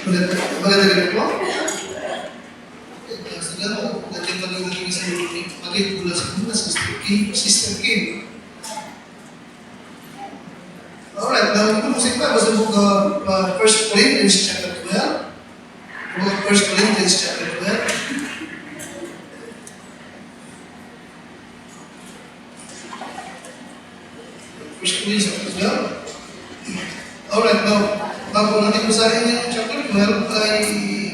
Maganda rin po. Sila, natin pag-ibig sa iyo, malit mula sa muna, Sister Kim. Alright, now ito po sa iba, basta po 1 Corinthians chapter 12. 1 Corinthians chapter 12. Alright, now, bago natin basahin yung chapter 12, ay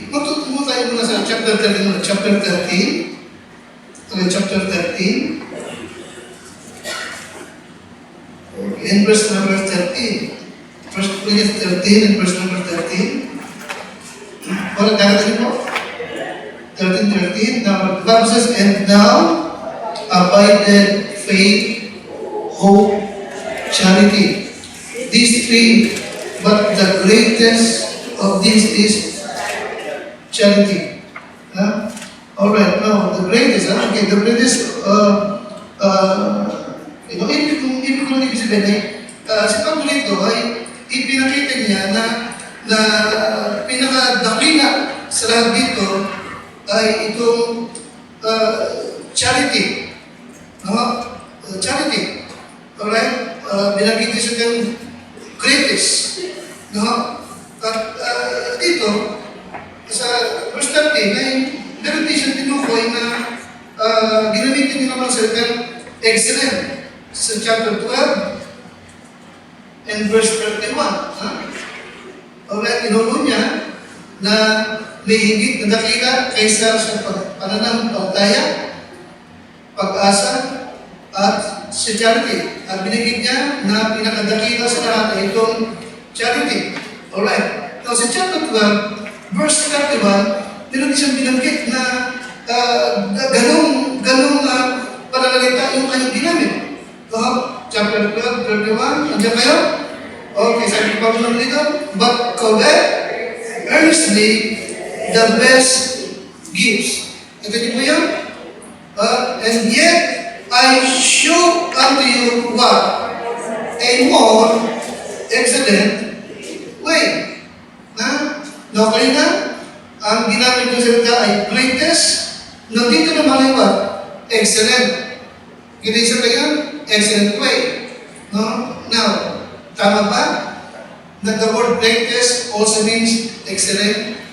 matutumo tayo muna sa chapter 13 muna. Chapter 13. Okay, chapter 13. Okay, and verse number 13. First Corinthians 13 and verse number 13. Alright, darating po. 13:13. Now, the Bible says, and now abided faith, hope, charity. These three, but the greatest of these is charity. Alright, now the greatest, okay, the greatest, ibig ko lang ibig sabihin ay, si Pablo nito ay ipinakita niya na pinakadakila sa lahat dito ay itong charity. Charity. Alright? Binagit niya sa greatest. At dito, sa verse 13, ay meron din siyang tinukoy na ginamitin niya naman sa excellent sa chapter 12 and verse 31. Alright, inulo niya na may higit na dakila kaysa sa pananampalataya, pag-asa, at sa charity. At binigit niya na pinakadakila sa lahat ay itong charity. Alright. Now, sa chapter 12, verse 31, meron siyang binanggit na ganong pananalita yung kanyang ginamit. Chapter 12, 31, nandiyan kayo? Okay, sabi ko pa dito, but collect earnestly the best gifts. Ito din po yun? And yet, I show unto you what? A more excellent way. No, kanina, ang ginamit ng salita ay greatest. No, dito naman ay what? Excellent. Ginisa kayo? Excellent way. No? Now, tama ba? That the word greatest also means excellent.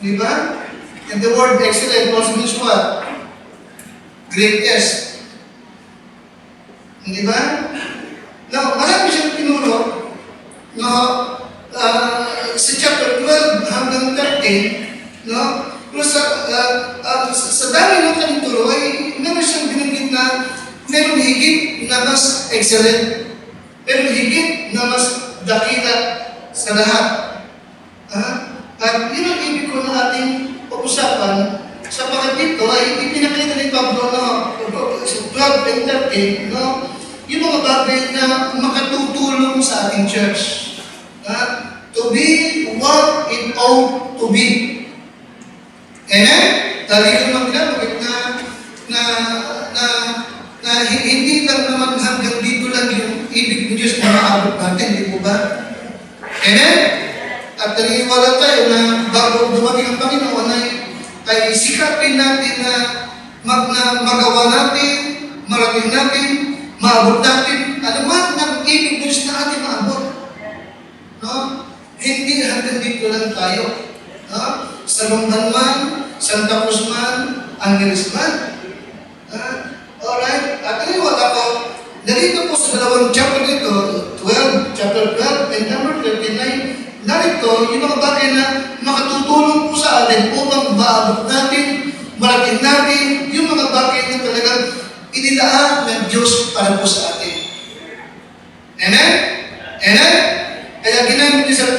Di ba? And the word excellent also means what? Greatest. Di ba? Now, marami siyang pinuno no, sa chapter 12 hanggang 13, no? Pero sa dami ng kanyang turo ay meron siyang binanggit na meron higit na mas excellent. Meron higit na mas dakila sa lahat. At yun ang ibig ko na ating pag-usapan sapagkat dito ay ipinakita ni Pablo sa 12 and 13, no? Yung mga bagay na makatutulong sa ating church. To be what it ought to be. Amen? Lagi ko naman pinapagit na hindi lang naman hanggang dito lang yung ibig ng Diyos na maabot natin, di po ba? Amen? At naniniwala tayo na bago dumating ang Panginoon ay sikapin natin na magawa natin, marating natin, maabot natin, ano man ang ibig ng Diyos na ating maabot. No? Hindi hanggang dito lang tayo. No? Sa Lumban man, Santa Cruz man, Angeles man. Alright? At naniniwala ko, narito po sa dalawang chapter dito, chapter 12, and number 39, narito yung mga bagay na makatutulong po sa atin upang maabot natin, marating natin, yung mga bagay na talagang inilaan ng Diyos para po sa atin. Amen? Amen? Kaya ginamit niyo sa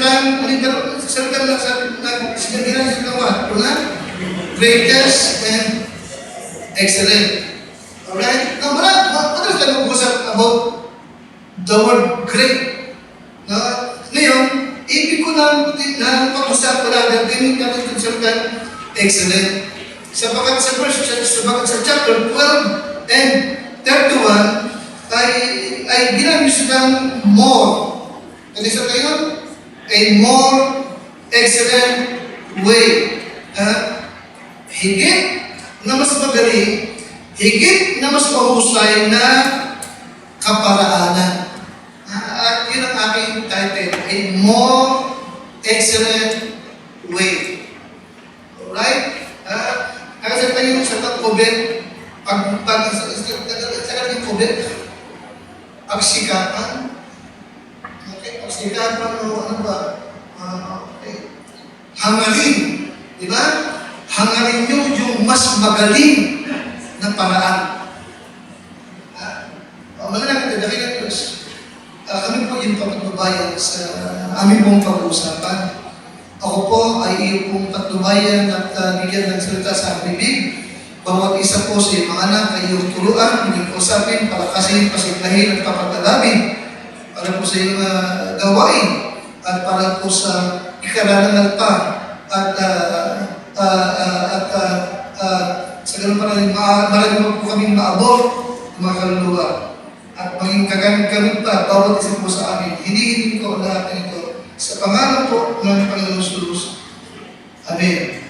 salita na ginamit sa kawan. Greatest and excellent. Alright? Now, madalas tayo mag-usap about the word great. Ngayon, ibig ko na pag-usap ko lang din natin kung salita excellent. Sabagat sa chapter 12 and 31 ay ginamit silang more. Ano sa kayo? A more excellent way. Higit na mas magaling, higit na mas mahusay na kaparaanan. At yun ang aking title, A More Excellent Way. Alright? Kasi tayo sa pag-COVID, sa kanyang COVID, pagsikapan. Okay, pagsikapan o ano ba? Okay. Hangarin. Di ba? Hangarin nyo yung mas magaling na paraan. Magandang dakilang Diyos. Kami po yung patnubayan sa aming pong pag-uusapan. Ako po ay iyo pong patnubayan at bigyan ng salita sa aming bibig. Bawat isa po sa iyong mga anak ay iyong tuluan, hindi po usapin, palakasin, pasiglahin at papadalabin para po sa iyong gawain at para po sa ikaralangal pa at sa ganun pa rin, marami po kaming maabot mga kaluluwa. At maging kagamit-gamit pa, bawat isa po sa amin. Hinihiling ko lahat na ito sa pangalan po ng Panginoon Jesus. Amen.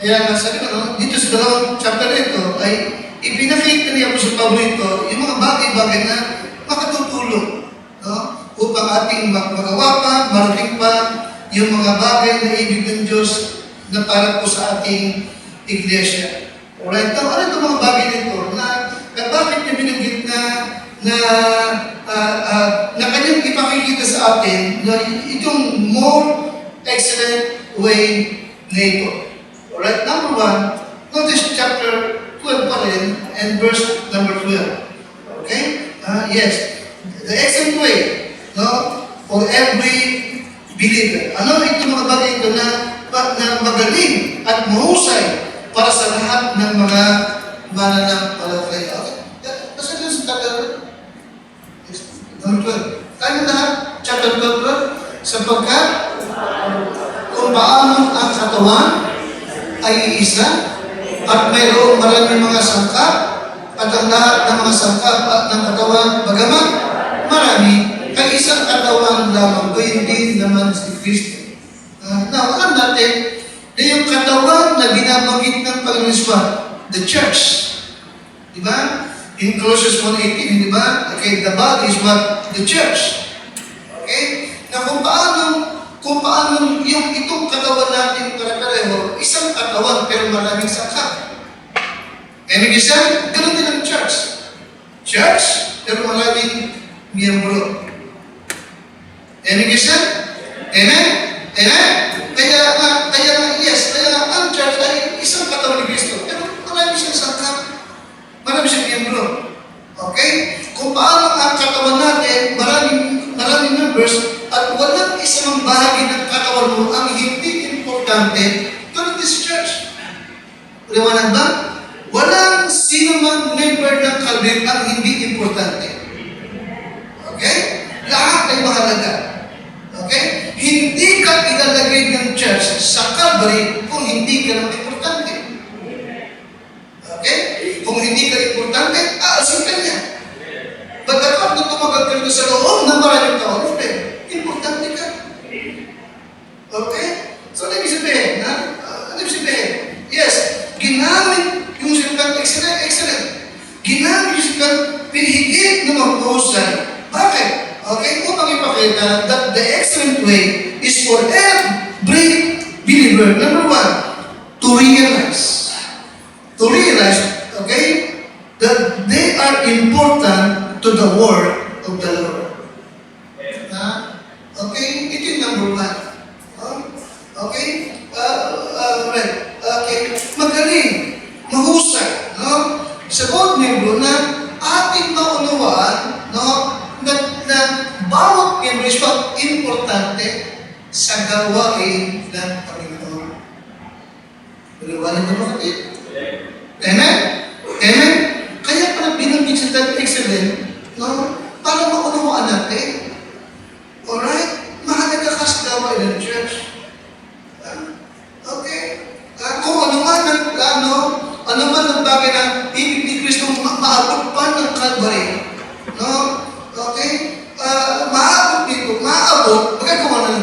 Kaya nga sabi ko, dito sa dalawang chapter ito ay ipinakita niya po sa Pablo ito yung mga bagay-bagay na makatutulong, no? Upang ating magawa pa, marating pa yung mga bagay na ibig ng Diyos na para po sa ating iglesia. Alright? Ano itong mga bagay nito na bakit niya binanggit na kanyang ipakikita sa atin na itong more excellent way na ito. Alright? Number 1, notice chapter 12 pa rin and verse number 12. Okay? Yes. The excellent way, no? For every believer. Ano itong mga bagay ito na magaling at mahusay para sa lahat ng mga mananampalataya. Okay. Basta din sa tagal. Number 12. Tayo lahat, chapter 12, sapagkat kung paano ang katawan ay isa at mayroong maraming mga sangkap at ang lahat ng mga sangkap at ng katawan bagamat marami ay isang katawan lamang ko hindi naman si Kristo. Now, alam natin na yung katawan na binabanggit ng Panginoon, the church. Di ba? In Colossians 1:18, di ba? Okay, the body is what? The church. Okay? Na kung paano yung itong katawan natin pare-pareho, isang katawan pero maraming sangkap. Ibig sabihin, ganun din ang church. Church, pero maraming miyembro. Ibig sabihin? Amen? Amen? Kaya nga, ang church ay isang katawan ni Kristo. Pero marami siyang sangkap. Marami siyang miyembro. Okay? Kung paano ang katawan natin, maraming members, at walang isang bahagi ng katawan mo ang hindi importante, ganun din sa church. Liwanag ba? Walang sino man member ng Calvary ang hindi importante. Okay? Lahat ay mahalaga. Okay? Hindi ka ilalagay ng church sa Calvary kung hindi ka naman importante. Okay? Kung hindi ka importante, aasin ka niya. Pagkakot na tumagal ka rin sa loob ng maraming taon, importante ka. Okay? So, ano ibig sabihin? Ano ibig sabihin? Yes, ginamit yung salitang excellent. Ginamit yung salitang pinihigit na maghusay. Bakit? Okay, upang ipakita that the excellent way is for every believer. Number 1, to realize, okay, that they are important to the work of the Lord. Okay, ito yung number 1. Okay, right. Okay, magaling, mahusay, no? Sa bawat membro na ating maunawaan, no? Na bawat membro is importante sa gawain ng Panginoon. Maliwanag na ba kapit? Amen? Amen? Kaya pala binanggit sa that excellent, no? Para maunawaan natin. Alright? Mahalaga ka sa gawain ng church. Okay? Kung ano man ang bagay na ibig ni Kristo maabot pa ng Calvary. No? Okay? Maabot dito. Maabot. Magagawa na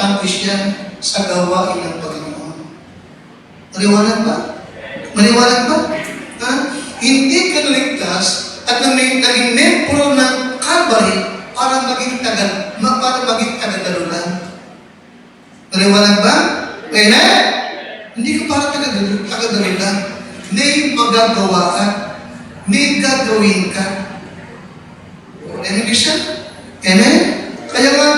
importante siya sa gawain ng Panginoon. Maliwanag ba? Maliwanag ba? Ha? Hindi ka naligtas at naging membro ng Calvary para maging taga-dalulan. Maliwanag ba? Amen? Hindi ka para taga-dalulan. May magagawa ka. May gagawin ka. Amen, Christian? Amen? Kaya nga,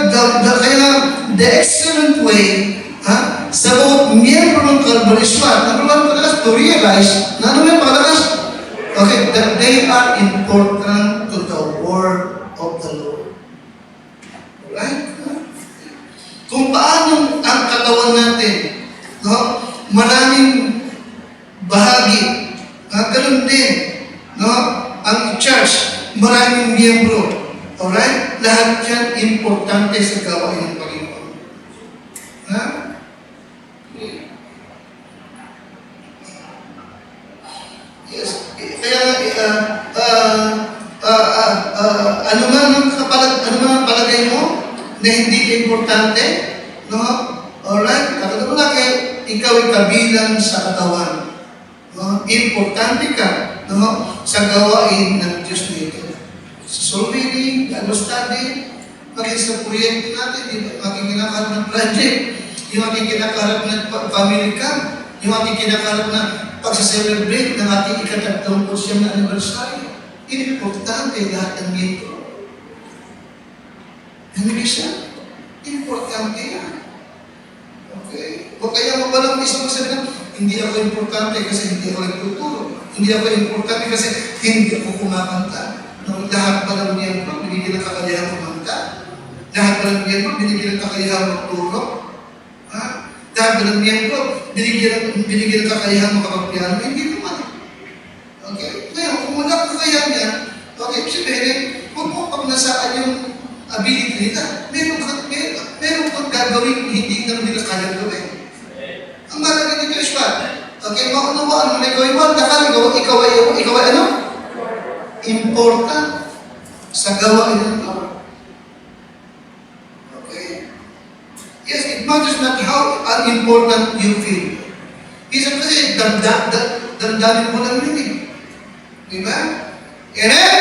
the excellent way, sa bawat miyembro ng Calvary is what? Number one, pagkakas, to realize, na ano yung pagkakas? Okay, that they are important to the word of the Lord. Right? Kung paano ang katawan natin, no? Maraming bahagi. Ganun din, no? Ang church, maraming miyembro. Alright? Lahat yan importante sa gawain ng Panginoon. Ha? Yes. Kaya, ano man ang palagay mo na hindi ka importante, no? Alright? Katulad mo na ikaw ay kabilang sa katawan. No? Importante ka, no? Sa gawain ng Diyos nito. Sa soul winning, Bible study, maging sa proyekto natin, maging kinakaharap ng project, yung ating kinakaharap ng family camp, yung ating kinakaharap na pagsa-celebrate ng ating ika-30 na anniversary. Importante lahat ng ito. Ano siya? Importante yan. Okay? O kaya mabalang isang magsabi hindi ako importante kasi hindi ako nagtuturo. Hindi ako importante kasi hindi ako kumakanta. No, lahat ba ng miyembro binigyan ng kakayahan kumanta? Lahat ba ng miyembro binigyan ng kakayahan magturo? Lahat ba ng miyembro binigyan ng kakayahan makapagpiano? Hindi naman. Okay? Ngayon, kung wala kang kakayahan yan, okay, sabihin, huwag mo pag nasaan yung ability nila. Meron kang gagawin hindi na nila kaya gawin. Ang malaga nito is what? Okay, maunawaan mo na ikaw ay what? Ikaw ay ano? Important sa gawain ng Lord. Okay? Yes, it matters not how unimportant you feel. Isa kasi, damdamin mo lang yun eh. Diba? Amen?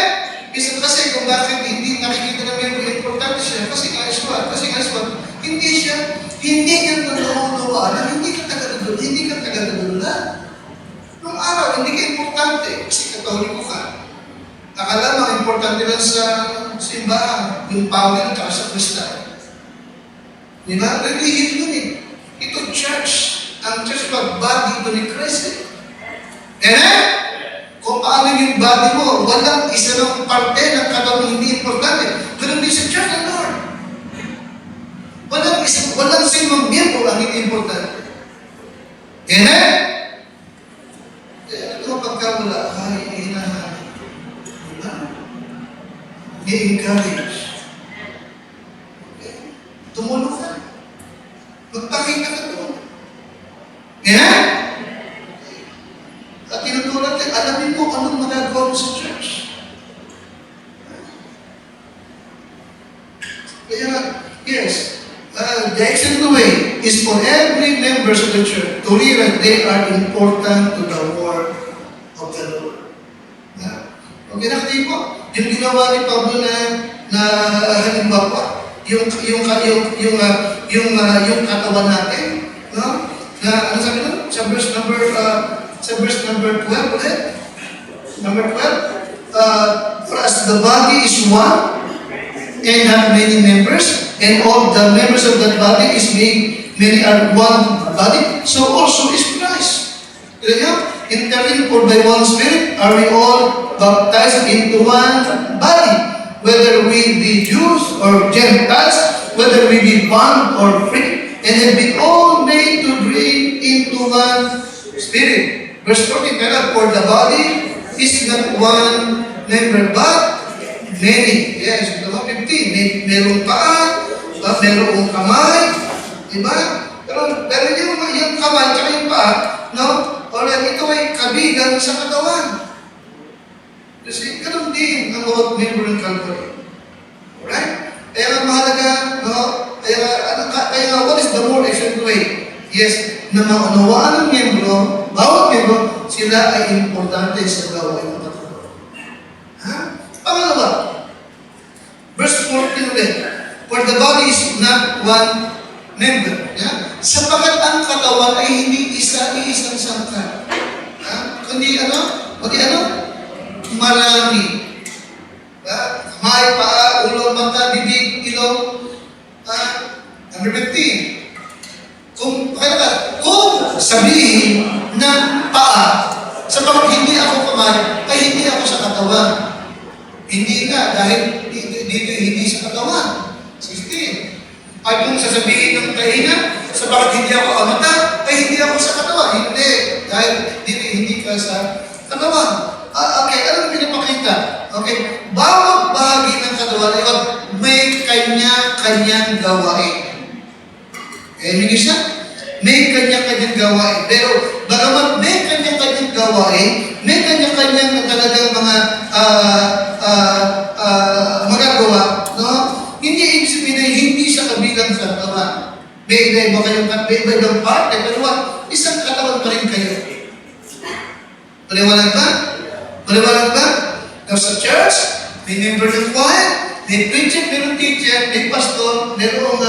Isa kasi kung bakit hindi nakikita namin yung importante siya, kasi nga is what? Hindi niya nanunawaan na hindi ka taga-dudula. Nung araw, hindi ka importante kasi katoliko ka. Akala mo, importante lang sa simbahan, yung pawin at sa kristal. Diba? Religion yun eh. Ito church. Ang church body ito ni Christ. Amen? Kung paano yung body mo, walang isa ng parte ng katawan hindi importante. Ganun din sa church ng Lord. Walang sinong miyembro ang hindi importante. Amen? Kaya ito pagka wala, hinahanap. Diba? I-encourage. Okay? Tumulong ka. Magpakita ka doon. Amen? At tinutulad ka, alamin mo anong magagawa mo sa church. Kaya, yes, the excellent way is for every members of the church to realize they are important to the work of the Lord. Okay, nakita po, yung ginawa ni Pablo na halimbawa, yung katawan natin, no? Na ano sabi nun? Sa verse number 12 ulit. Number 12. For as the body is one and have many members, and all the members of that body is many are one body, so also is Christ. Interlinked by one Spirit, are we all baptized into one body, whether we be Jews or Gentiles, whether we be bond or free, and have been all made to drink into one Spirit. Verse 14, for the body is not one member, but many. Yes, 15. Merong paa, merong kamay, diba? Pero yung kamay at yung paa, no? Alright, ito ay kabigang sa katawan. Kasi ganun din ang bawat member ng Calvary. Alright? Kaya ang mahalaga, no? Kaya what is the more excellent way? Yes, na maunawaan ng miyembro, bawat miyembro, sila ay importante sa gawain ng katawan. Ha? Pangalawa, verse 14 ulit. For the body is not one member. Yeah? Sapagat ang katawan ay hindi isa-isang sangkap. Kundi ano? Marami. Kamay, paa, ulo, mata, bibig, ilong. Number 15. Kung sabihin na paa, sapagat hindi ako kamay, ay hindi ako sa katawan. Hindi nga, dahil dito hindi sa katawan. 16. At kung sasabihin ng kaina, sapagat hindi ako ang mata, ay hindi ako sa katawan. Hindi. Dahil dito hindi ka sa katawan. Okay, anong pinapakita? Okay, bawat bahagi ng katawan ay may kanya-kanyang gawain. Hindi siya? May kanya-kanyang gawain. Pero bagamat may kanya-kanyang gawain, may kanya-kanyang talagang mga magagawa, no? Hindi ibig sabihin na hindi siya kabilang sa katawan. May iba-ibang part, pero isang katawan pa rin kayo. Paliwanag ba? Now sa church, may member ng choir, may preacher, mayroong teacher, may pastor, mayroong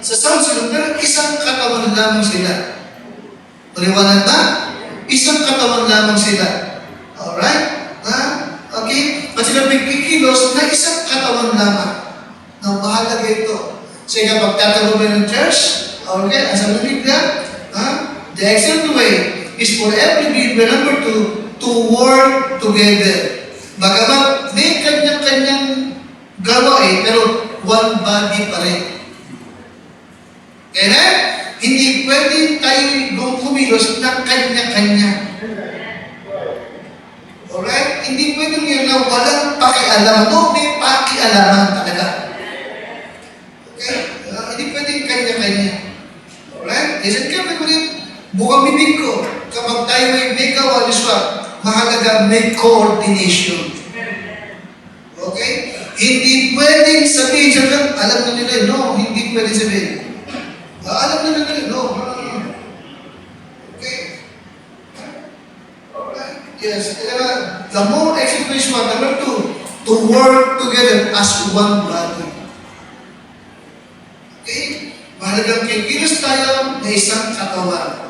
sa sound system, pero isang katawan lamang sila. Paliwanag ba? Isang katawan lamang sila. Alright? Okay? Pag sila nagkikilos na isang katawan lamang. Now, mahalaga ito. So, kapag tatawag ng church, okay, as a Biblia, the excellent way is for every believer, number 2, to work together. Bagamat may kanya-kanyang gawain, pero one body pa rin. Kaya hindi pwede tayo kumilos na kanya-kanya. Alright? Hindi pwede ngayon na walang pakialam. No, may pakialaman talaga. Okay? Hindi pwede kanya-kanya. Alright? Isn't ka pa rin bukang bibig ko. Kapag tayo may gawa ni Swat, mahalaga may coordination. Okay? Hindi pwedeng sabihin siya, alam na nila, no, hindi pwedeng sabihin. Alam na nila, no. Okay? Alright? Yes. The more explanation, number 2, to work together as one body. Okay? Mahalagang kikilos tayo na isang katawan.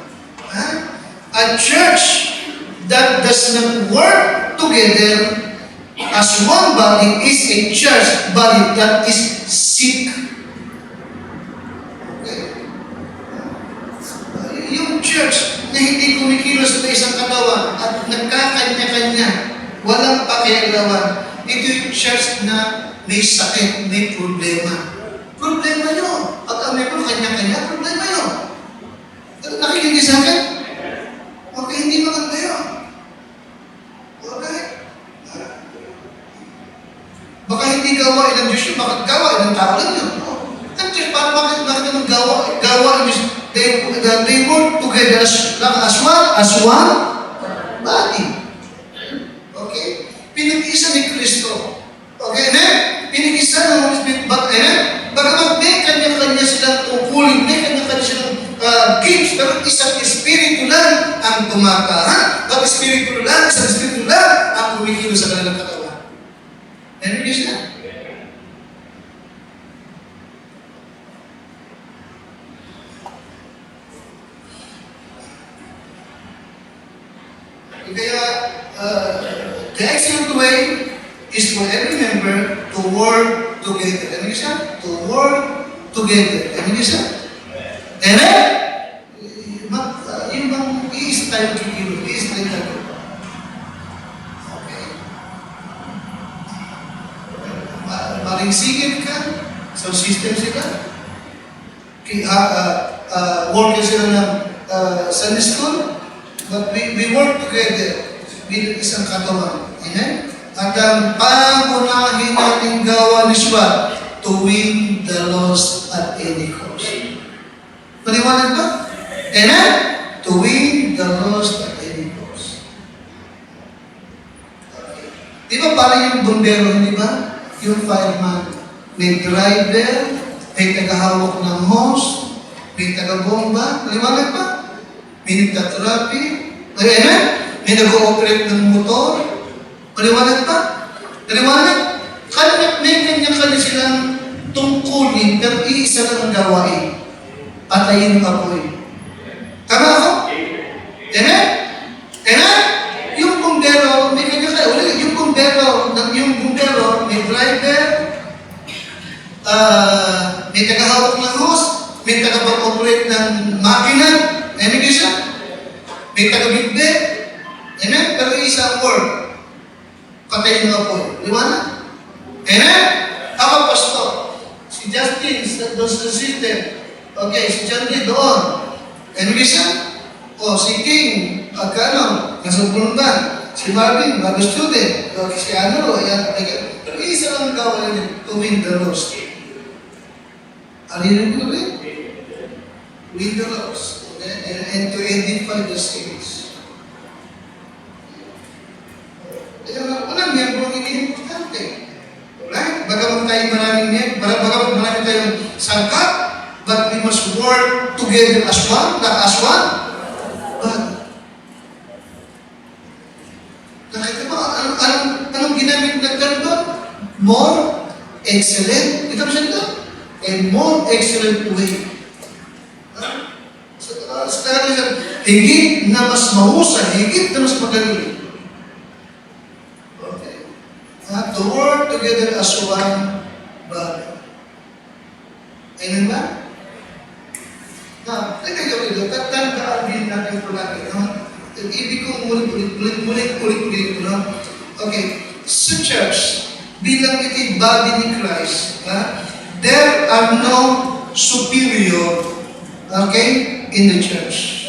A church that does not work together as one body is a church body that is sick. Okay? Yung church na hindi kumikilos na isang katawan at nagkakanya-kanya, walang pakialaman, ito yung church na may sakit, may problema. Problema nyo. Pag may kanya-kanya, problema nyo. Nakikinig sa akin? Okay, hindi maganda yun. Okay? Baka hindi gawain ng Diyos yun, bakit gawain ng tao lang yun? Ang Diyos, paano bakit naman gawain ng Diyos? They work together as one body. Okay? Pinag-isa ni Kristo. Okay, amen? Pinag-isa ng Holy Spirit, but amen? Bagamat may kanya-kanya silang tungkulin, may kanya-kanya silang gifts, pero isang espiritu lang ang tumaka. Pag espiritu lang, isang espiritu lang ang kumikilo sa kanilang katawan. And it is that. Kaya, the excellent way is for every member to work together. Ano isa? To work together. Ano isa? Amen? Yung bang iisa tayo kikilo, iisa tayo kikilo. Okay. Maring sigit ka, sa system sila. Worker sila ng Sunday school, but we work together bilang isang katawan. Amen? At ang pangunahin nating gawa ni Swat, to win the lost at any cost. Paliwanag ba? Amen? To win the lost at any cost. Okay. Di ba parang yung bombero, di ba? Yung fireman, may driver, may tagahawak ng hose, may taga-bomba, maliwanag ba? May nagtatrapi, amen? May nag-ooperate ng motor, maliwanag ba? Maliwanag? May kanya-kanya silang tungkulin, pero iisa lang ang gawain. Patayin ang apoy. Tama ako? Amen? Amen? Yung bumbero, may kanya-kanya. Yung bumbero, may driver, may tagahawak ng hose, may tagapag-operate ng makina, amen siya? May taga-bigbe, amen? Pero isa ang word, patayin ang apoy. Liwanag? Amen? Ako, pastor. Si Justin, doon sa system. Okay, si John Lee doon. Amen siya? O, si King, nasa Bulungan. Si Marvin, bago student. O, si ayan. Pero isa lang gawa nila, to win the lost. Alin ko rin? Win the lost. And to edify the saints. Kaya walang miyembro ang ini-importante. Right? Bagamat tayo marami tayong sangkat, but we must work together as one, not as one. But, nakita mo, anong ginamit ng ganito? More excellent. Ito ba siya ito? A more excellent way. Higit na mas mahusay, higit na mas magaling. Okay. To work together as one body. Amen ba? Teka gawin ito, tandaan din natin ito natin. Ibig kong mulit ito. Okay, sa church, bilang ito'y body ni Christ, there are no superior, okay, in the church.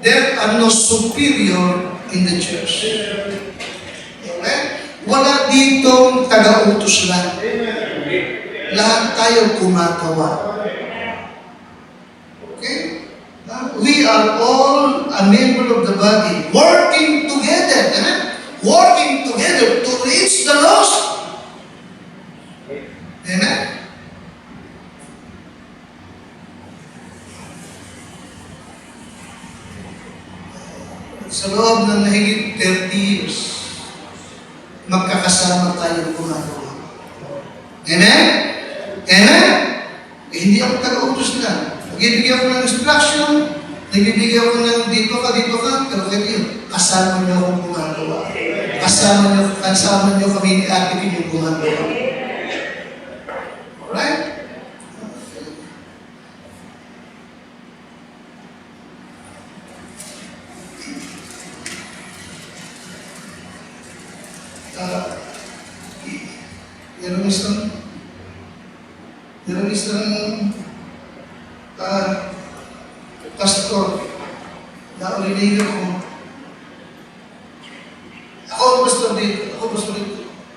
There are no superior in the church. Okay? Wala ditong taga-utos lang. Lahat tayo gumagawa. Okay? We are all a member of the body, working together. Amen? Working together to reach the lost. Amen? Sa loob ng mahigit 30 years, magkakasama tayo gumagawa. Amen? Amen? Hindi ako taga-utos na. Nagbibigay ako ng instruction, nagbibigay ako ng dito ka, pero kayo, kasama niyo akong gumagawa. Kasama niyo kami ni Ate Kim yung gumagawa. Alright? Meron isang pastor na orinator ko. Ako ang pastor dito.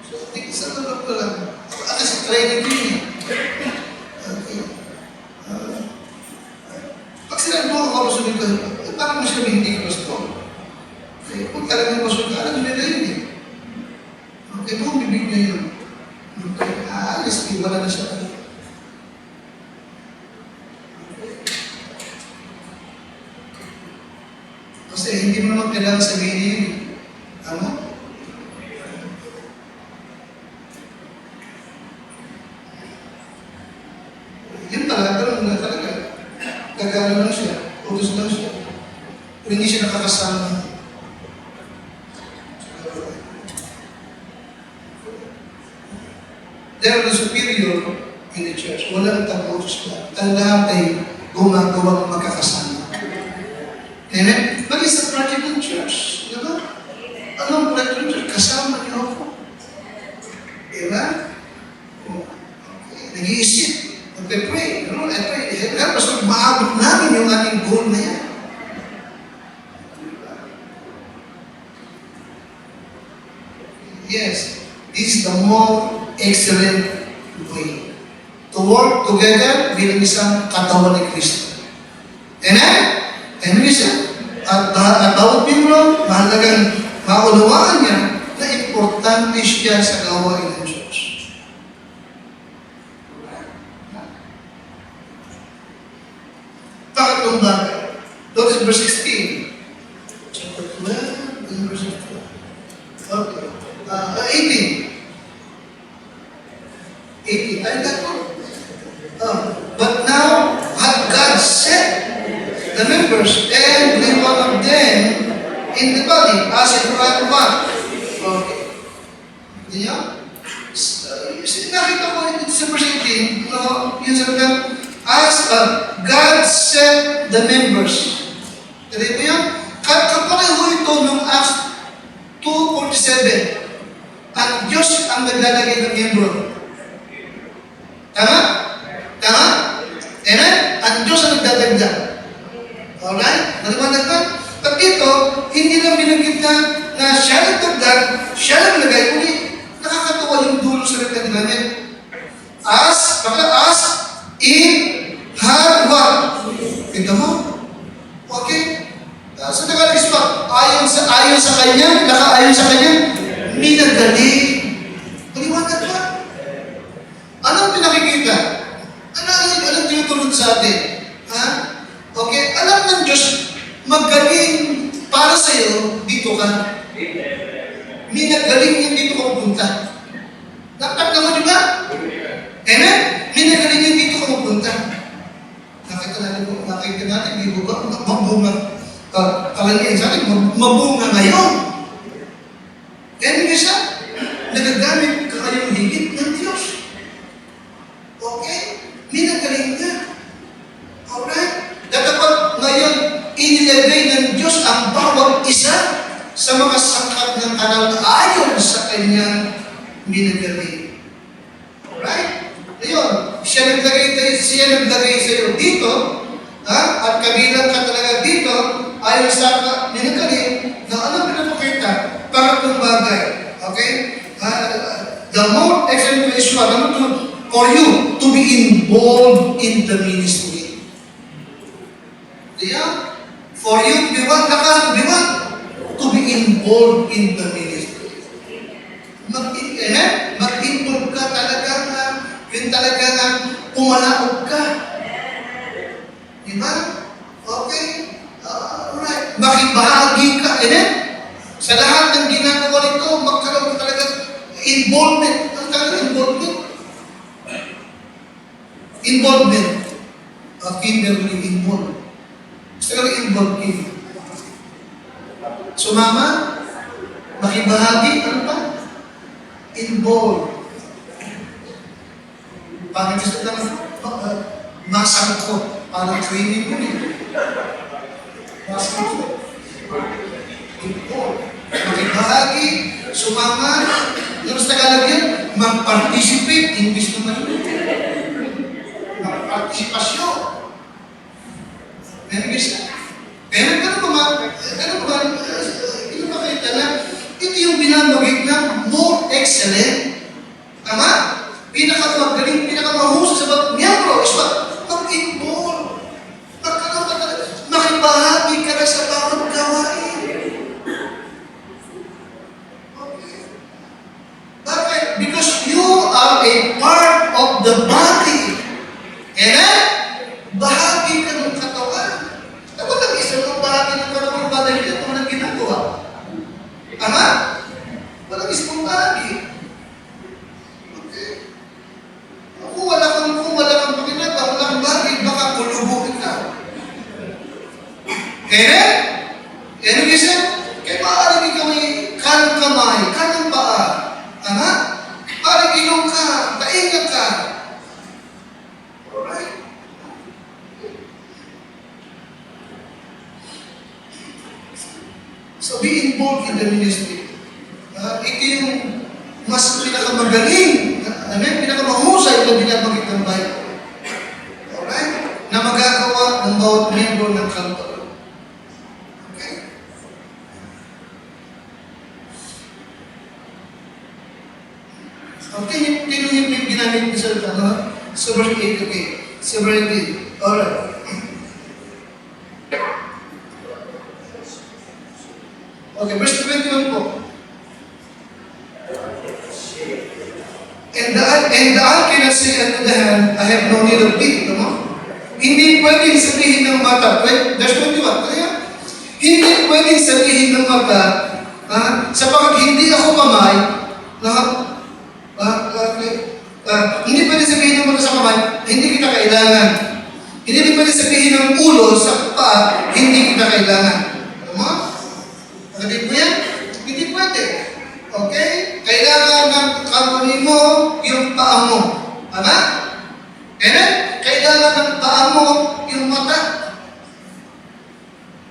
So, isang lang ko lang. Kasi training din eh. Okay. Pag sinabi mo ako pastor dito, parang mo siya hindi ka pastor. Okay. Kung talagang pastor ka, alam nila yun eh. Okay, kung bibig niya yun. Okay. Alis, wala na siya. Kasi hindi mo naman kailangan sabihin yun. Tama? Yun talaga, gagano lang siya, utos lang siya. Kung hindi siya nakakasama. There are superior in the church. Walang tag-utos lang. Ang lahat ay gumagawa magkakasama. Amen? Maging sa project ng church. Diba? Anong project ng church? Kasama niyo ako. Diba? Okay. Nag-iisip. Nag-pray. I pray. Basta maabot namin yung ating goal na yan. Yes. This is the more excellent way. To work together bilang isang katawan ni Kristo. Amen? Amen siya. At bawat membro, mahalagang maunawaan niya na importante siya sa gawain ng Diyos. body, as in what? Okay. Hindi niyo? Nakita ko ito sa verse 18, yun sabi na, as God sent the members. Dito yun? Kapareho ito ng Acts 2:47. Ang Diyos ang naglalagay ng miyembro. Tama? Tama? Amen? Ang Diyos ang nagdadagdag. Alright? Naliwanag ba? Pag dito, hindi lang binanggit na siya nagdagdag, siya lang nagay, ulit. Nakakatawa yung dulo sa rita namin. As, in, had, what? Tignan mo? Okay? Sa Tagalog is what? Ayon sa kanya, nakaayon sa kanya, minagaling. Maliwanag ba? Anong pinakikita? Anong tinutulog sa atin? Ha? Okay? Alam ng Diyos, magaling para sa'yo, dito ka. Minagaling yung dito ka pupunta. Dapat naman, di ba? Amen? Minagaling yung dito ka pupunta. Nakita natin, di ba? Mabunga. Kalangian sa atin, mabunga ngayon. Amen kasi, nagagamit ka kayong higit ng Diyos. Okay? Minagaling niya. Alright? Dapat ngayon, inilagay ng Diyos ang bawat isa sa mga sangkap ng kanal na ayon sa kanyang minagaling. Alright? Ayun, siya naglagay sa iyo dito, at kabilang ka talaga dito, ayon sa minagaling, na ano pinapakita? Pangatlong bagay. Okay? The more excellent is what? For you to be involved in the ministry. Yeah? For you to be what? To be involved in the ministry. Mag-involve ka talaga na, yun talaga na pumalaog ka. Diba? Okay? Alright. Makibahagi ka. Sa lahat ng ginagawa nito, magkaroon ka talaga involvement. Ang talaga involvement? Involvement. Kimberly involved. Gusto ka involved, Kim. Sumama, makibahagi, ano pa? Involved. Parang gusto lang, masangkot. Parang training ko rin. Masangkot. Involved. Makibahagi, sumama, ano sa Tagalog yan? Mag-participate, English naman yun. Mag-participasyon. Meron guys, pero ganun ba, ipakita na, ito yung binabagit na more excellent. Tama? Pinakamagaling, pinakamahusay sa mga miyembro is what? Mag-involve. Magkaroon ka talaga. Makibahagi ka na sa bawat gawain. Okay. Bakit? Because you are a part of the body. Amen? Bahagi ka ng katawan. Dapat nag-isa ng bahagi ng katawan ba dahil ito ang ginagawa? Tama? Walang isang bahagi. Okay. Kung wala kang pakinabang, wala kang bahagi, baka kulubuhin ka. Kaya? Kaya kasi, kaya maaari di kami kanang kamay, kanang paa. Tama? Parang ilong ka, taingat ka. Alright? So be involved in the ministry. Ito yung mas pinakamagaling, pinakamahusay na binabagit ng Bible. Alright? Na magagawa ng bawat miyembro ng kantor. Okay? Okay, tinong yung ginamit ni Sir Tano. So verse 8, okay. So verse 8. Alright. Okay, verse 21 po. And the eye cannot say unto the hand, I have no need of thee. Tama? Hindi pwedeng sabihin ng mata. Verse 21. Kaya, hindi pwedeng sabihin ng mata, sapagkat hindi ako kamay, hindi pwedeng sabihin ng mata sa kamay, hindi kita kailangan. Hindi pwedeng sabihin ng ulo sa paa, hindi kita kailangan. Tama? Kapatid mo yan? Hindi pwede. Okay? Kailangan ng kamay mo yung paa mo. Tama? Amen? Kailangan ng paa mo yung mata.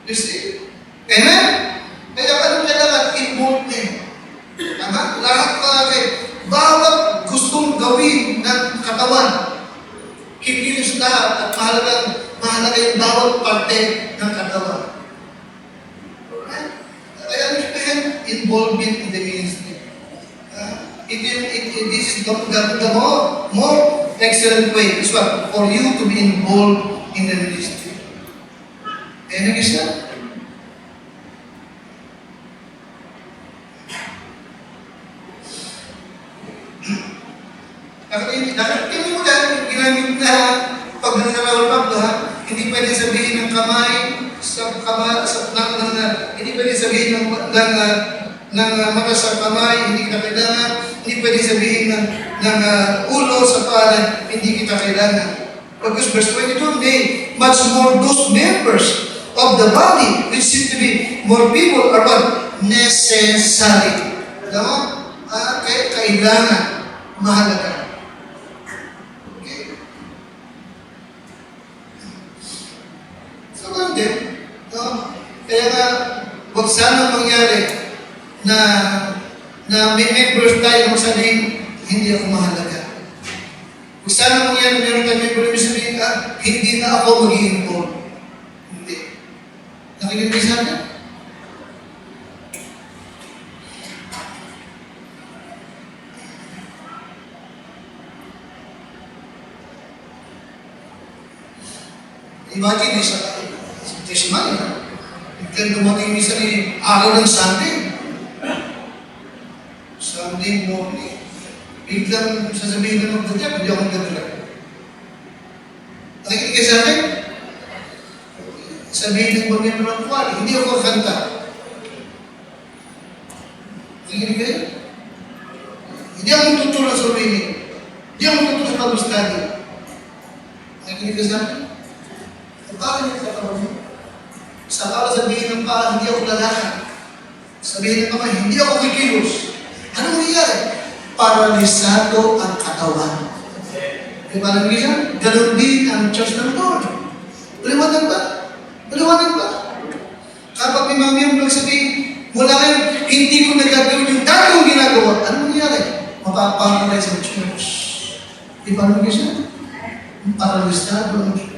You see? Amen? Kaya anong kailangan? Involvement. Tama? Lahat bagay. Bawat gustong gawin ng katawan, kikilos lahat at mahalaga yung bawat parte ng katawan. Alright? Kaya ano yung involvement in the ministry? This is the more excellent way is what? For you to be involved in the ministry. Amen, guys na? Nakakita mo lang yung ginamit na pag nananawal Pablo, ha? Hindi pwede sabihin ng kamay hindi pwede sabihin ng mata sa kamay, hindi kita kailangan. Hindi pwede sabihin ng ulo sa paa, hindi kita kailangan. Because verse 22, nay, much more those members of the body which seem to be more people are what? Necessary. Alam mo? Kailangan. Mahalaga. Okay? So, ganun din. Kaya nga, huwag sana mangyari na may members tayo na sabihin, hindi ako mahalaga. Huwag sana mangyari, meron tayo members na sabihin, hindi na ako mag-i-involve. Hindi. Nakikinig sa akin? Imagine, sa testimony, biglang dumating minsan araw ng Sunday. Sunday morning. Biglang sasabihin na magdadya, hindi ako magdadala. Nakikinig kayo sa akin? Sabihin ng mga miyembro ng kwari, hindi ako kakanta. Nakikinig kayo? Hindi ako tutulong sa reading. Hindi ako tutulong sa Bible study. Nakikinig kayo sa akin? Bakit niya katawan mo? Sa para sabihin ng paa, hindi ako lalakad. Sabihin ng kamay, hindi ako kikilos. Ano nangyayari? Paralisado ang katawan. Di ba alam niya? Ganun din ang Church ng Lord. Maliwanag ba? Maliwanag ba? Kapag may mga miyembro sabihin, wala kayo, hindi ko nagagawin yung dati kong ginagawa. Ano nangyayari? Mapaparalyze ang Church. Di ba alam niya? Paralisado ang Church.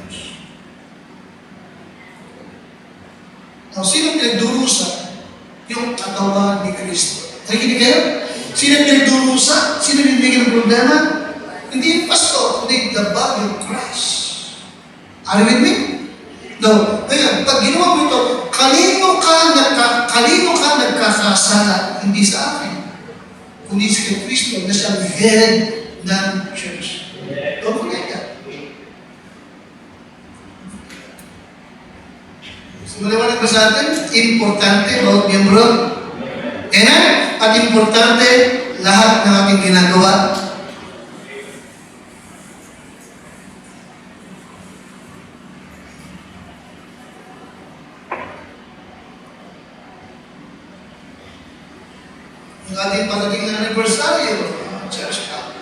Sino pinagdurusa? Yung katawan ni Kristo. Nakikinig kayo? Sino pinagdurusa? Sino binibigyan ng problema? Hindi yung pastor, kundi the body of Christ. Are you with me? No. Ngayon, pag ginawa mo ito, kanino ka nagkakasala? Hindi sa akin. Kundi sa Kristo na siyang head ng church. Don't forget that. Maliwanag ba sa atin? Importante, bawat miyembro. Amen? At importante, lahat ng ating ginagawa. Yung ating pagdating na anniversary, church ka.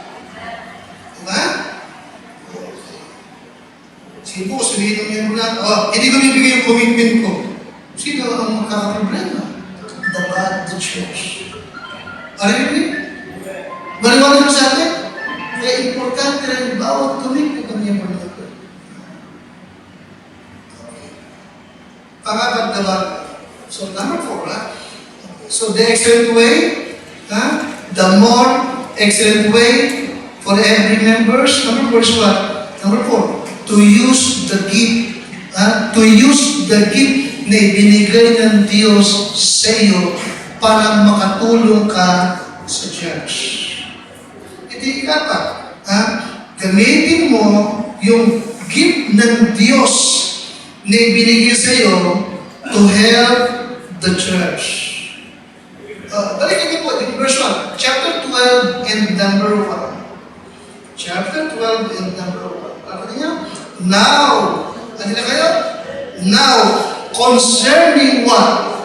Diba? Sino po, sabihin ng miyembro na, hindi ko bibigay yung commitment ko. Sino ang magkakaproblema? The body, the church. Alam mo? Maliwanag mo sa atin? Kaya importante rin bawat commitment ng miyembro na ito. Pangapat na ba? So, number 4, So, the excellent way, the more excellent way for every members. Number 4 is what? Number 4. To use the gift na ibinigay ng Diyos sa iyo para makatulong ka sa church. Hindi ka gamitin mo yung gift ng Diyos na ibinigay sa iyo to help the church. Balikan niyo po, verse 1, chapter 12 and number 1. Chapter 12 and number 1. Now, ano na kayo? Now, concerning what?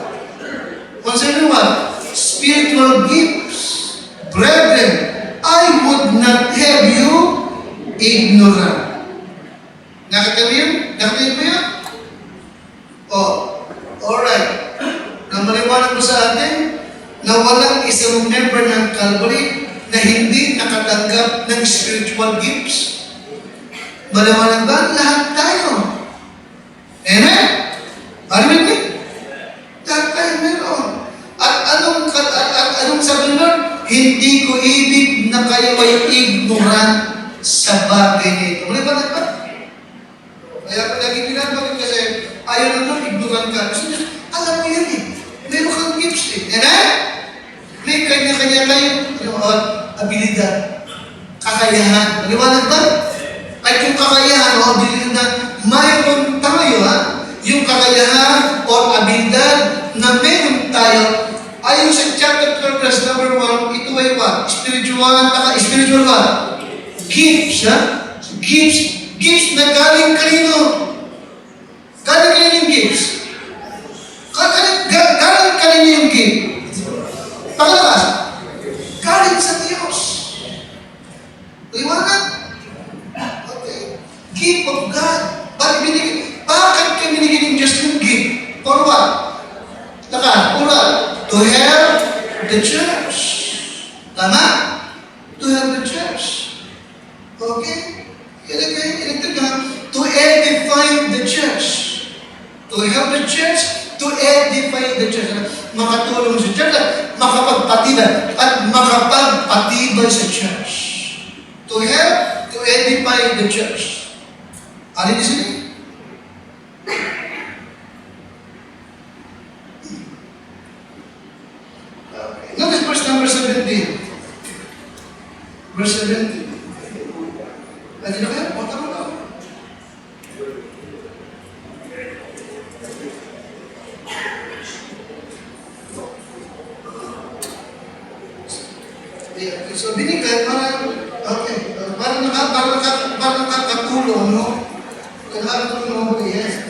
ignorant. Nakita mo yun? Nakita mo yun? Oh, alright. Nang maliwanag ko sa atin na walang isang member ng Calvary na hindi nakatanggap ng spiritual gifts. Maliwanag ba? Lahat tayo. Amen? Are you with me? Lahat tayo meron. At anong sabi ng Lord? Hindi ko ibig na kayo ay ignorant sa bagay nito. Maliwanag ba? Kaya lagi pinapagin kasi ayaw na Lord, ignorant ka. Gusto niya, alam mo yan eh. Meron kang gifts eh. Amen? May kanya-kanya kayo. Abilidad. Kakayahan. Maliwanag ba? At yung kakayahan o abilidad, mayroon tayo ha. Yung kakayahan o abilidad na meron tayo, ayon sa chapter 12 verse number 1, ito ay what? Spiritual what? Gifts ha? Gifts. Gifts na galing kanino? Galing kanino yung gifts? Galing kanino yung gift? Pangalawas, galing sa Diyos. Liwanag? Okay. Gift of God. Bakit ka binigyan ng Diyos yung gift? For what? To help the church. Tama? To help the church. Okay? To edify the church. To help the church, to edify the church. Makatulong sa church at makapagpatibay sa church. To help, to edify the church. Are you listening? Okay. Notice verse number 17. Verse 17. Ano na kaya? Punta mo lang. So binigay para nakakatulong, no? Nakakatulong, yes.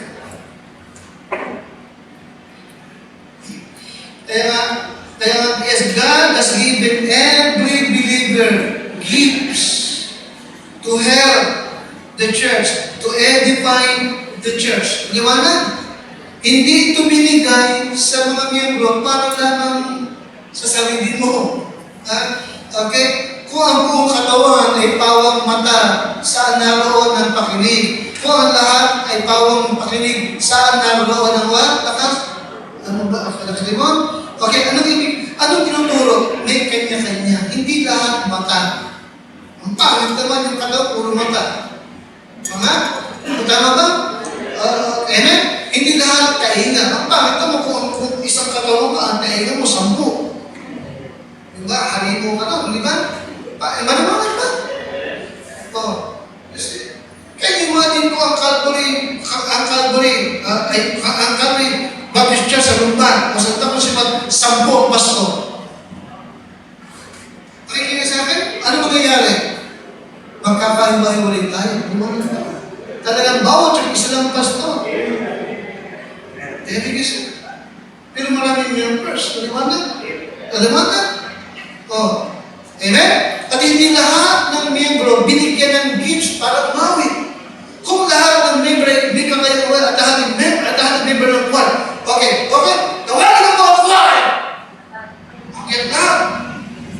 Kaya yes, God has given every believer gifts to help the church, to edify the church. Liwanag? Hindi ito binigay sa mga miyembro para lamang sa sarili mo. Okay? Kung ang buong katawan ay pawang mata, saan naroon ang pakinig? Kung ang lahat ay pawang pakinig, saan naroon ang what? Lakas? Ano ba? Lakas mo? Okay, anong tinuturo? May kanya-kanya. Hindi lahat mata. Ang pangit naman yung katawan, puro mata. Tama? Tama ba? Amen? Hindi lahat kahinga. Ang pangit naman kung isang katawan ka, ang kahinga mo, 10. Diba? Harimo ka lang, di ba? Maliwanag ba? Can you imagine ko ang Calvary Baptist Church sa Lumban, masanta ko si 10 pastor. Nakikinig sa akin? Ano mangyayari? Magkakahiwa-hiwalay tayo. Talagang bawat yung isa lang pastor. Pero maraming members. Maliwanag? Amen? At hindi lahat ng miyembro binigyan ng gifts para umawit. Kung lahat ng miyembro ay bigyan kayo at lahat ng miyembro ng kwan. Okay. Tawagan ng mga kwan! Okay, lahat.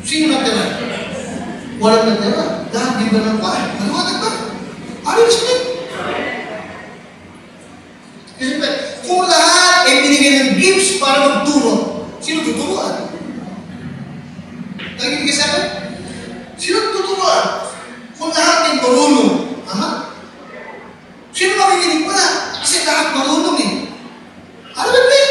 Sino natira? Walang natira. Lahat miyembro ng kwan. Maliwanag ba? Ano yung sabi? Kung lahat ay binigyan ng gifts para magturo, sino tuturuan? Nakikinig sa akin? Sino tuturuan? Kung lahat ay marunong. Sino makikinig mo na? Kasi lahat marunong eh. Ano ba ba?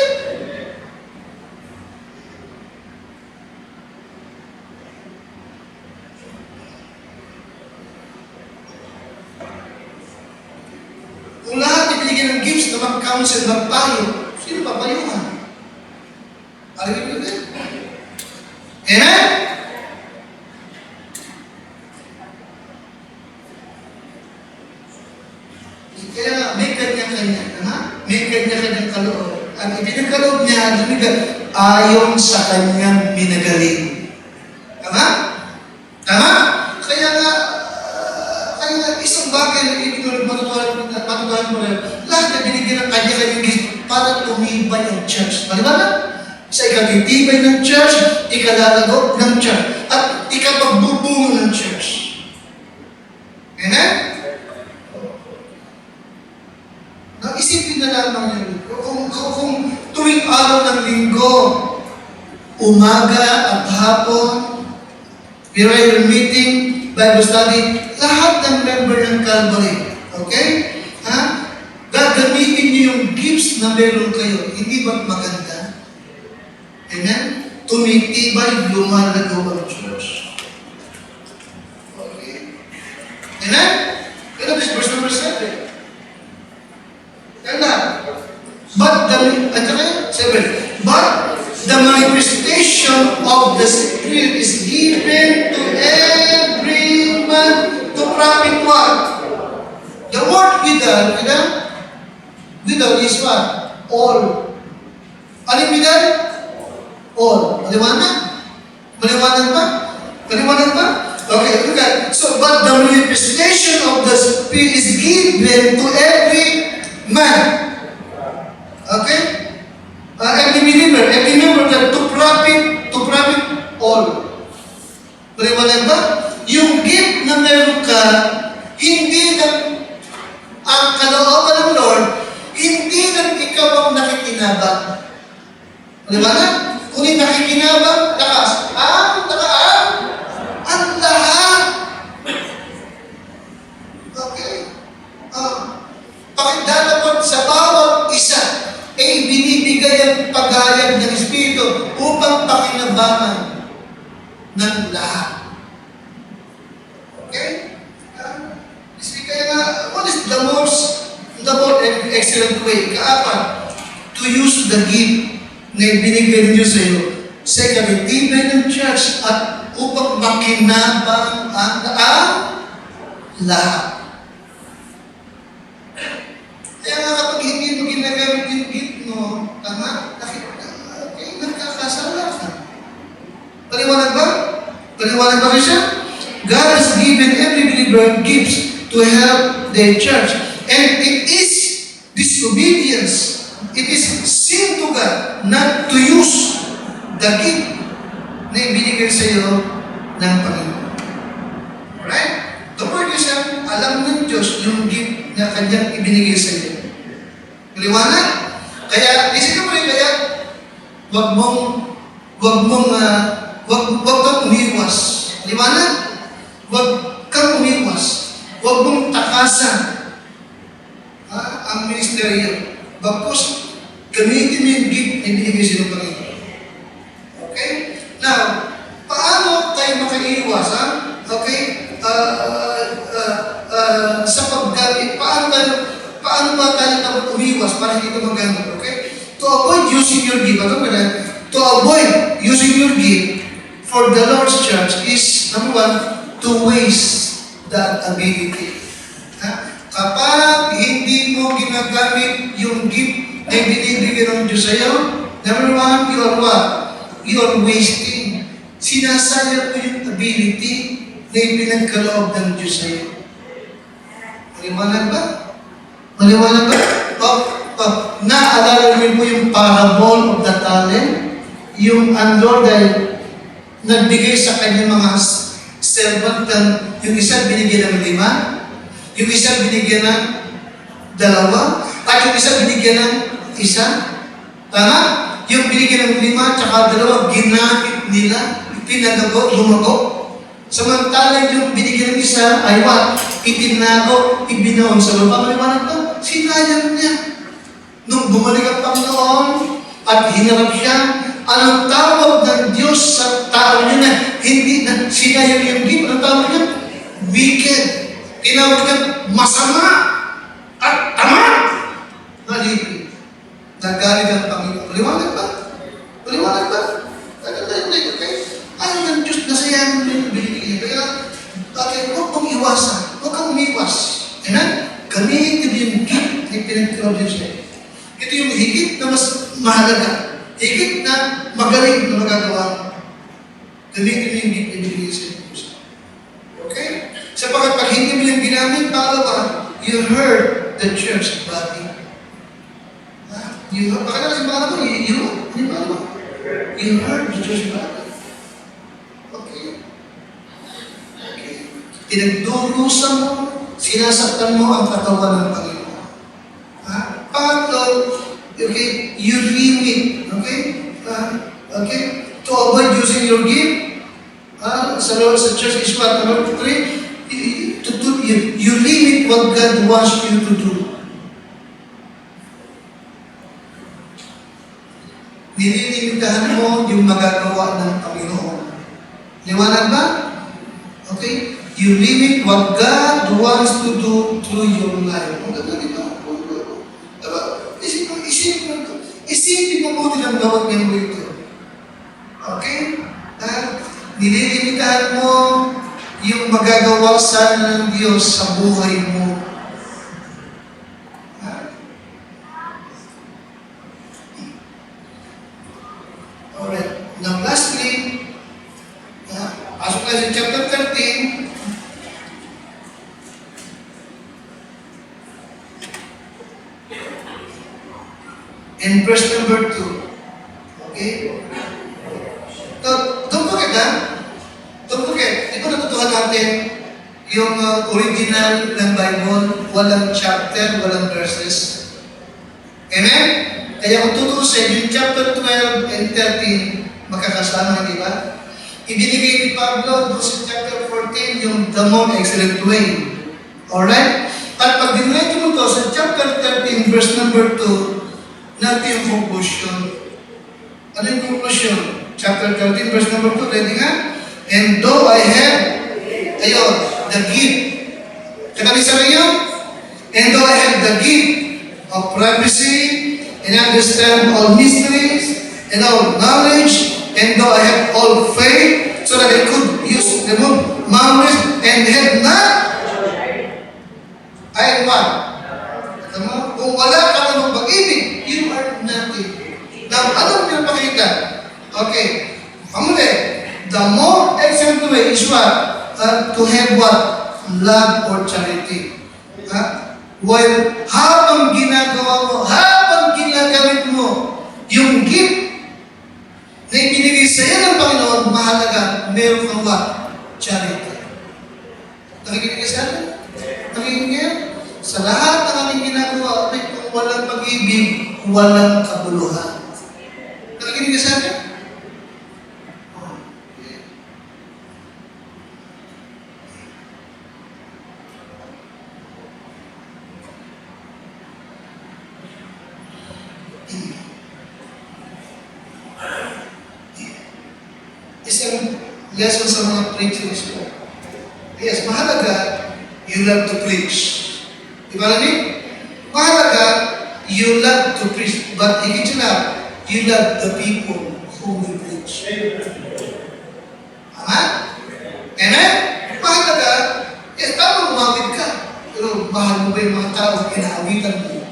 Kung lahat ay binigyan ng gifts na mag-counsel, magpayo, sino papayuhan? Ano ba ba? Amen? Kaya may kanya-kanya, may kanya-kanyang kaloob. Ang ipinagkaloob niya, ayon sa kanyang minagaling. Tama? Kaya nga isang bagay na ibig matutunan mo rin, lahat na binigyan ng kanya-kanyang gift para tumibay ang church. Maliwanag? Sa ikatitibay ng church, ikalalago ng church, at ikapagbubungo ng church. Amen? Isipin na lamang yun. Kung tuwing araw ng linggo, umaga at hapon, prayer meeting, Bible study, lahat ng member ng Calvary. Okay? Ha? Gagamitin niyo yung gifts na meron kayo. Hindi ba't maganda? Amen? Tumitibay, lumalago ang church. Okay? Amen? Pero this verse number 7. But the manifestation of the Spirit is given to every man to profit what? The word without is what? All. Ano yung without? All. Maliwanag? Maliwanag ba? Maliwanag ba? Okay, look at. So, but the manifestation of the Spirit is given to every man. Okay? Every member that to profit all. Maliwanag ba? Yung gift na meron ka, hindi lang ang kalooban ng Lord, hindi lang ikaw ang nakikinabang. Maliwanag? Kung nakikinabang, lakas. Ang lahat. Okay? Pakidalapot sa bawat isa ay binibigay ang paghayag ng Espiritu upang pakinabangan ng lahat. Okay? Kaya nga, what is the more excellent way? Kaapat, to use the gift na ibinigay niyo sa iyo sa ikalitibay ng church at upang makinabang ang lahat. Kaya nga kapag hindi mo ginagamit yung gift mo, nagkakasala ka. Paliwanag ba? Paliwanag ba rin siya? God has given every believer gifts to help their church. And it is disobedience. It is sin to God not to use the gift na ibinigay sa iyo ng Panginoon. Alright? The word is alam ng Diyos yung gift na kanyang ibinigay sa iyo. Maliwanag? Kaya, isipin mo rin kaya, wag kang umiwas. Maliwanag? Wag kang umiwas. Wag mong takasan ang ministeryo. Bagkus, gamitin mo yung gift na ibinigay sa iyo ng Panginoon. Okay? Now, paano tayo makaiwas? Okay? Sa paggamit, paano ba tayo dapat umiwas para hindi ito magamit? Okay? To avoid using your gift, to avoid using your gift for the Lord's church is, number one, to waste that ability. Kapag hindi mo ginagamit yung gift na binibigyan ng Diyos sa iyo, number one, you are what? You are wasting. Sinasayang mo yung ability na ipinagkaloob ng Diyos sa iyo. Maliwanag ba? Maliwanag ba? Naalala mo yung parable of the talent? Yung ang Lord ay nagbigay sa kanyang mga servant, yung isa binigyan ng 5, yung isa binigyan ng 2, at yung isa binigyan ng 1. Tama? Yung binigyan ng 5 tsaka 2, ginamit nila, pinagago, lumago. Samantalang yung binigyan ng isa ay what? Itinago, ibinaon sa lupa. Maliwanag ba? Sinayang niya. Nung bumalik ang Panginoon at hinarap siya, anong tawag ng Diyos sa tao niya na hindi na sinayang yung gift? Anong tawag niya? Wicked. Tinawag niya masama at tama. Nalipid. Nagalit ang Panginoon. Maliwanag ba? Maliwanag ba? Okay? Ayaw ng Diyos na sayang yung binibigay. Kaya huwag mong iwasan. Huwag kang umiwas. Amen? Gamitin yung gift na pinagkaraw din siya. Ito yung higit na mas mahalaga. Higit na magaling na magagawa. Gamitin yung gift na binibigay sa Diyos. Okay? Sapagkat pag hindi mo yung ginamit, pangalawa, you hurt the church body. Baka na kasi pangalawa, you hurt the church body. Okay. Pinagdurusan mo, sinasaktan mo ang katawan ng Panginoon. Pangatlo, okay, you limit, okay? Okay? To avoid using your gift, sa church is what? Number 3, you limit what God wants you to do. Nililimitahan mo yung magagawa ng Panginoon. Liwanag ba? Okay? You limit what God wants to do through your life. Ang ganda dito. Diba? Isipin mo po nilang gawag niya mo ito. Okay? Nililimitahan mo yung magagawa sana ng Diyos sa buhay mo. Alright. Now lastly, pasok tayo sa chapter 13. And verse number 2. Okay? Don't forget, Don't forget, di ba natutuhan natin yung original ng Bible, walang chapter, walang verses. Amen? Kaya kung tutusin, yung chapter 12 and 13, magkakasama, di ba? Ibinigay ni Pablo doon sa chapter 14 yung the more excellent way. Alright? At pag dinrito mo to sa chapter 13, verse number 2, natin yung conclusion. Ano yung conclusion? Chapter 13, verse number 2, ready nga? And though I have, the gift. Katabi sa inyo? And though I have the gift of prophecy, and understand all mysteries, and all knowledge, and though I have all faith, so that I could use the mountains, and have not, I am what? Kung wala ka ng pag-ibig, you are nothing. Now, anong pinapakita? Okay. Pamuli. The more excellent way is what? To have what? Love or charity. While habang ginagawa mo, habang ginagamit mo yung gift na ibinigay sa iyo ng Panginoon, mahalaga, meron kang what? Charity. Nakikinig ka sa atin? Nakikinig ka? Sa lahat ng aming ginagawa, kung walang pag-ibig, walang kabuluhan. Nakikinig ka sa atin? Isang lesson sa mga preachers ko. Yes, mahalaga, you love to preach. Di ba namin? Mahalaga, you love to preach. But higit na, you love the people whom you preach. Tama? Amen? Mahalaga, yes, tama umawit ka. Pero mahal mo ba yung mga tao inaawitan mo?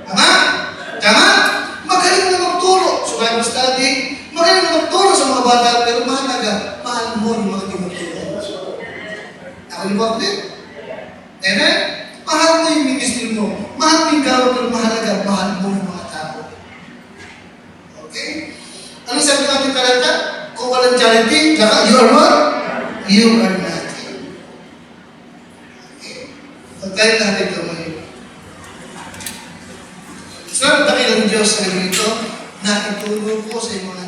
Tama? Tama? Magaling na magturo sa Bible study, magaling na magturo sa mga bata, pero mahalaga, mahal mo yung mga tinuturo. Nakalimutan mo din? Amen? Mahal mo yung ministry mo. Mahal mo yung gawin, pero mahalaga, mahal mo yung mga tao. Okay? Ano sabi natin talata? Kung walang charity, you are what? You are nothing. Okay? Pagkain natin ito ngayon. Salamat tayo ng Diyos sa ganito na itulong po sa mga